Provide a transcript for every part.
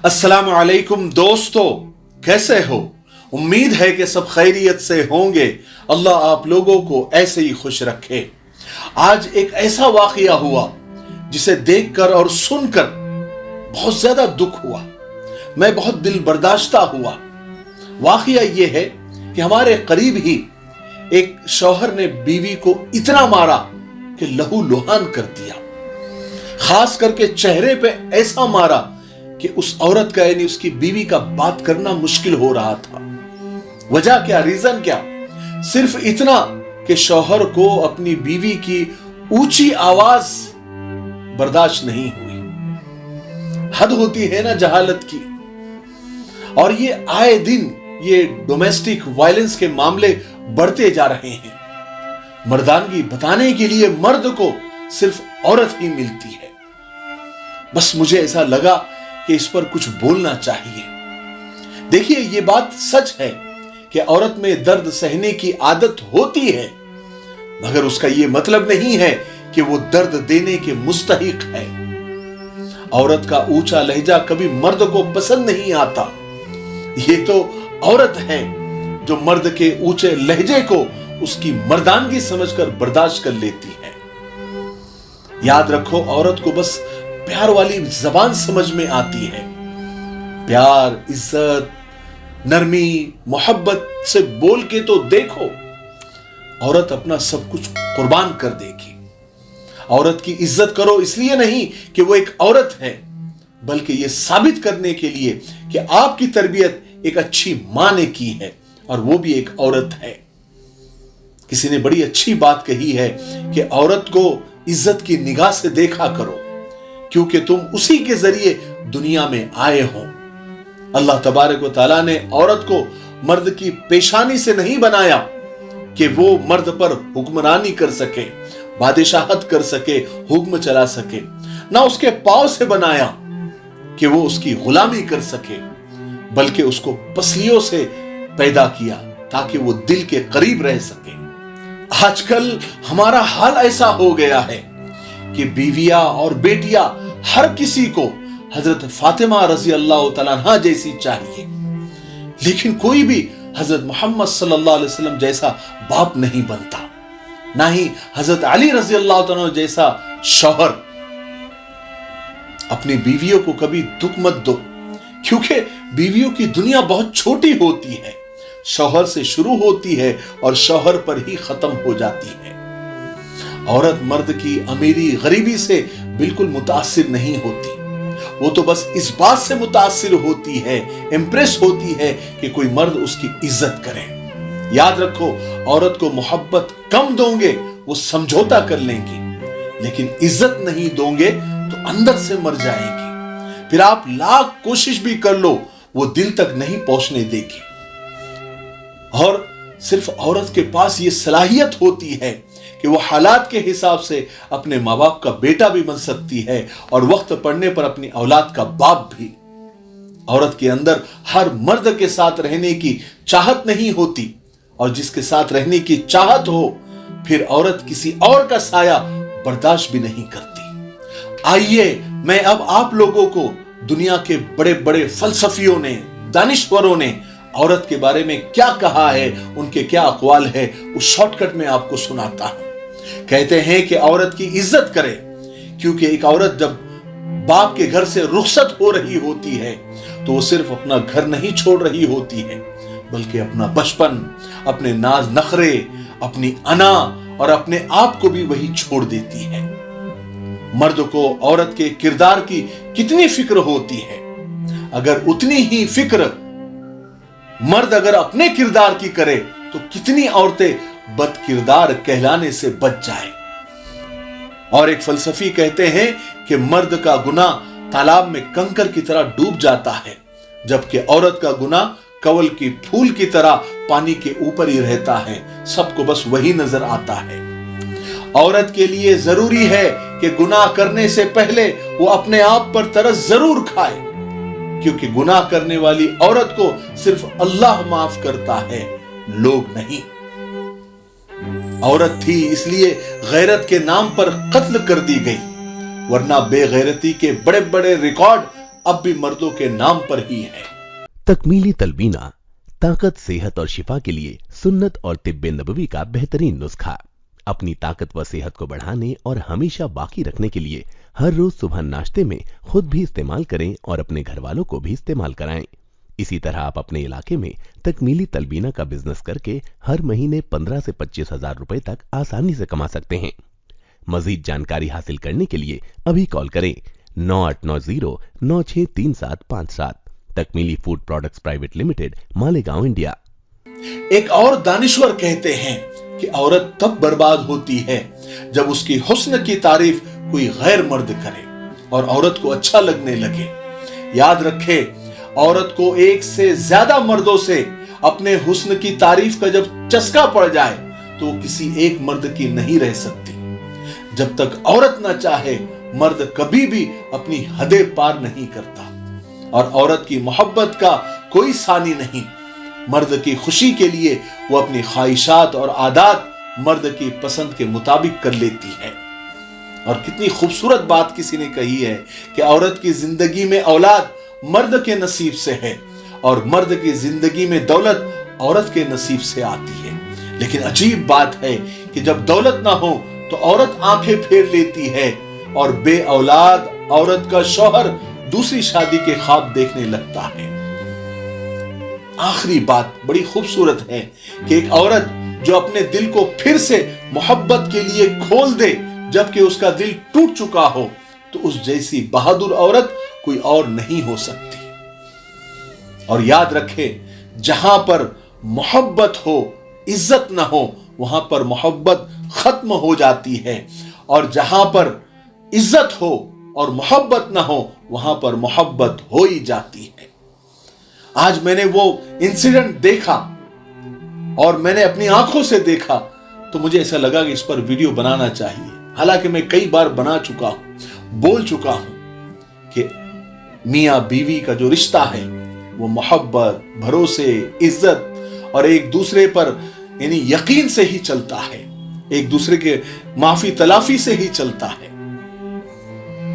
अस्सलाम वालेकुम दोस्तों, कैसे हो? उम्मीद है कि सब खैरियत से होंगे। अल्लाह आप लोगों को ऐसे ही खुश रखे। आज एक ऐसा वाकया हुआ जिसे देखकर और सुनकर बहुत ज्यादा दुख हुआ। मैं बहुत दिल बर्दाश्ता हुआ। वाकया यह है कि हमारे करीब ही एक शौहर ने बीवी को इतना मारा कि लहू लुहान कर दिया। खास करके चेहरे पे ऐसा मारा कि उस औरत का यानी उसकी बीवी का बात करना मुश्किल हो रहा था। वजह क्या, रीजन क्या? सिर्फ इतना कि शौहर को अपनी बीवी की ऊंची आवाज बर्दाश्त नहीं हुई। हद होती है ना जहालत की। और ये आए दिन ये डोमेस्टिक वायलेंस के मामले बढ़ते जा रहे हैं। मर्दानगी बताने के लिए मर्द को सिर्फ औरत ही मिलती है। बस मुझे ऐसा लगा कि इस पर कुछ बोलना चाहिए। देखिए, ये बात सच है कि औरत में दर्द सहने की आदत होती है, मगर उसका यह मतलब नहीं है कि वो दर्द देने के मुस्तहिक है। औरत का ऊंचा लहजा कभी मर्द को पसंद नहीं आता। ये तो औरत है जो मर्द के ऊंचे लहजे को उसकी मर्दानगी समझकर बर्दाश्त कर लेती है। याद रखो, औरत को बस प्यार वाली जबान समझ में आती है। प्यार, इज्जत, नरमी, मोहब्बत से बोल के तो देखो, औरत अपना सब कुछ कुर्बान कर देगी। औरत की इज्जत करो इसलिए नहीं कि वो एक औरत है, बल्कि यह साबित करने के लिए कि आपकी तरबियत एक अच्छी मां ने की है और वो भी एक औरत है। किसी ने बड़ी अच्छी बात कही है कि औरत को इज्जत की निगाह से देखा करो, क्योंकि तुम उसी के जरिए दुनिया में आए हो। अल्लाह तबारक व तआला ने औरत को मर्द की पेशानी से नहीं बनाया कि वो मर्द पर हुक्मरानी कर सके, बादशाहत कर सके, हुक्म चला सके। ना उसके पांव से बनाया कि वो उसकी गुलामी कर सके, बल्कि उसको पसलियों से पैदा किया ताकि वो दिल के करीब रह सके। आजकल हमारा हाल ऐसा हो गया है कि बीवियां और बेटियां हर किसी को हजरत फातिमा रजी अल्लाह तआला अन्हा जैसी चाहिए, लेकिन कोई भी हजरत मोहम्मद सल्लल्लाहु अलैहि वसल्लम जैसा बाप नहीं बनता, ना ही हजरत अली रजी अल्लाह तआला जैसा शौहर। अपनी बीवियों को कभी दुख मत दो, क्योंकि बीवियों की दुनिया बहुत छोटी होती है। शौहर से शुरू होती है और शौहर पर ही खत्म हो जाती है। औरत मर्द की अमीरी गरीबी से बिल्कुल मुतासिर नहीं होती। वो तो बस इस बात से मुतासिर होती है, इंप्रेस होती है कि कोई मर्द उसकी इज्जत करे। याद रखो, औरत को मोहब्बत कम दोगे वो समझौता कर लेंगी, लेकिन इज्जत नहीं दोगे तो अंदर से मर जाएंगी। फिर आप लाख कोशिश भी कर लो, वो दिल तक नहीं पहुंचने देगी। और सिर्फ औरत के पास ये सलाहियत होती है कि वो हालात के हिसाब से अपने माँ बाप का बेटा भी बन सकती है और वक्त पड़ने पर अपनी औलाद का बाप भी। औरत के अंदर हर मर्द के साथ रहने की चाहत नहीं होती, और जिसके साथ रहने की चाहत हो फिर औरत किसी और का साया बर्दाश्त भी नहीं करती। आइए, मैं अब आप लोगों को दुनिया के बड़े बड़े फलसफियों ने, दानिश्वरों ने औरत के बारे में क्या कहा है, उनके क्या अक़वाल है, उस शॉर्टकट में आपको सुनाता हूं। कहते हैं कि औरत की इज्जत करें, क्योंकि एक औरत जब बाप के घर से रुखसत हो रही होती है तो वो सिर्फ अपना घर नहीं छोड़ रही होती है, बल्कि अपना बचपन, अपने नाज नखरे, अपनी अना और अपने आप को भी वही छोड़ देती है। मर्द को औरत के किरदार की कितनी फिक्र होती है, अगर उतनी ही फिक्र मर्द अगर अपने किरदार की करे तो कितनी औरतें बदकिरदार कहलाने से बच जाए। और एक फलसफी कहते हैं कि मर्द का गुनाह तालाब में कंकर की तरह डूब जाता है, जबकि औरत का गुनाह कवल की फूल की तरह पानी के ऊपर ही रहता है, सबको बस वही नजर आता है। औरत के लिए जरूरी है कि गुनाह करने से पहले वो अपने आप पर तरस जरूर खाए, क्योंकि गुनाह करने वाली औरत को सिर्फ अल्लाह माफ करता है, लोग नहीं। औरत थी इसलिए गैरत के नाम पर कत्ल कर दी गई, वरना बेगैरती के बड़े बड़े रिकॉर्ड अब भी मर्दों के नाम पर ही है। तकमीली तलबीना, ताकत, सेहत और शिफा के लिए सुन्नत और तिब्बे नबवी का बेहतरीन नुस्खा। अपनी ताकत व सेहत को बढ़ाने और हमेशा बाकी रखने के लिए हर रोज सुबह नाश्ते में खुद भी इस्तेमाल करें और अपने घर वालों को भी इस्तेमाल कराएं। इसी तरह आप अपने इलाके में तकमीली तलबीना का बिजनेस करके हर महीने 15 से 25 हजार रुपए तक आसानी से कमा सकते हैं। मजीद जानकारी हासिल करने के लिए अभी कॉल करें 9890963757। Takmili food products private limited, Malegaon, India. एक और दानिश्वर कहते हैं कि औरत तब बर्बाद होती है जब उसकी हुस्न की तारीफ कोई गैर मर्द करे और औरत को अच्छा लगने लगे। याद रखे, औरत को एक से ज्यादा मर्दों से अपने हुस्न की तारीफ का जब चस्का पड़ जाए तो वो किसी एक मर्द की नहीं रह सकती। जब तक औरत ना चाहे, मर्द कभी भी अपनी हदें पार नहीं करता और औरत की मोहब्बत का कोई सानी नहीं। मर्द की खुशी के लिए वो अपनी ख्वाहिशात और आदात मर्द की पसंद के मुताबिक कर लेती है। और कितनी खूबसूरत बात किसी ने कही है कि औरत की जिंदगी में औलाद मर्द के नसीब से है और मर्द की जिंदगी में दौलत औरत के नसीब से आती है। लेकिन अजीब बात है कि जब दौलत ना हो तो औरत आंखें फेर लेती है और बे औलाद औरत का शौहर दूसरी शादी के ख्वाब देखने लगता है। आखिरी बात बड़ी खूबसूरत है कि एक औरत जो अपने दिल को फिर से मोहब्बत के लिए खोल दे जबकि उसका दिल टूट चुका हो, तो उस जैसी बहादुर औरत कोई और नहीं हो सकती। और याद रखे, जहां पर मोहब्बत हो, इज्जत ना हो, वहां पर मोहब्बत खत्म हो जाती है और जहां पर इज्जत हो और मोहब्बत ना हो, वहां पर मोहब्बत हो ही जाती है। आज मैंने वो इंसिडेंट देखा और मैंने अपनी आंखों से देखा तो मुझे ऐसा लगा कि इस पर वीडियो बनाना चाहिए। हालांकि मैं कई बार बना चुका हूं, बोल चुका हूं कि मियां बीवी का जो रिश्ता है वो मोहब्बत, भरोसे, इज्जत और एक दूसरे पर यानी यकीन से ही चलता है, एक दूसरे के माफी तलाफी से ही चलता है।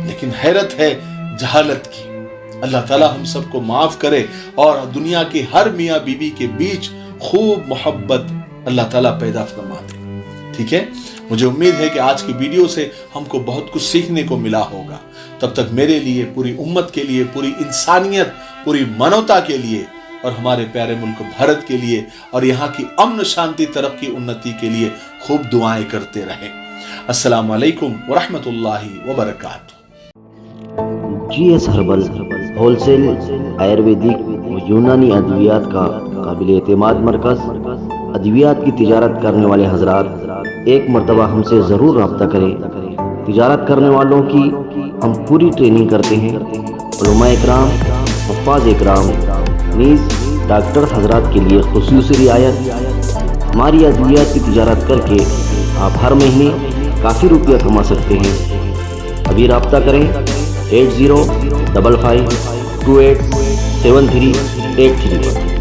लेकिन हैरत है जहालत की। अल्लाह ताला हम सबको माफ करे और दुनिया के हर मियां बीवी के बीच खूब मोहब्बत अल्लाह ताला पैदा फरमा दे। ठीक है, मुझे उम्मीद है कि आज की वीडियो से हमको बहुत कुछ सीखने को मिला होगा। तब तक मेरे लिए, पूरी उम्मत के लिए, पूरी इंसानियत, पूरी मानवता के लिए और हमारे प्यारे मुल्क भारत के लिए और यहाँ की अमन, शांति, तरक्की, उन्नति के लिए खूब दुआएं करते रहें। अस्सलाम वालेकुम व रहमतुल्लाहि व बरकातहू। GS हर्बल होलसेल आयुर्वेदिक व यूनानी अद्वियात का काबिल एतमाद मरकज़। अद्वियात की तिजारत करने वाले हजरात एक मरतबा हमसे ज़रूर रब्ता करें। तिजारत करने वालों की हम पूरी ट्रेनिंग करते हैं। उलमा इकराम, हफ़ाज़ इकराम, नीज़ डॉक्टर हजरात के लिए खुसूसी रियायत। हमारी अद्वियात की तिजारत करके आप हर महीने काफ़ी रुपया कमा सकते हैं। अभी रब्ता करें 8055287383 पर।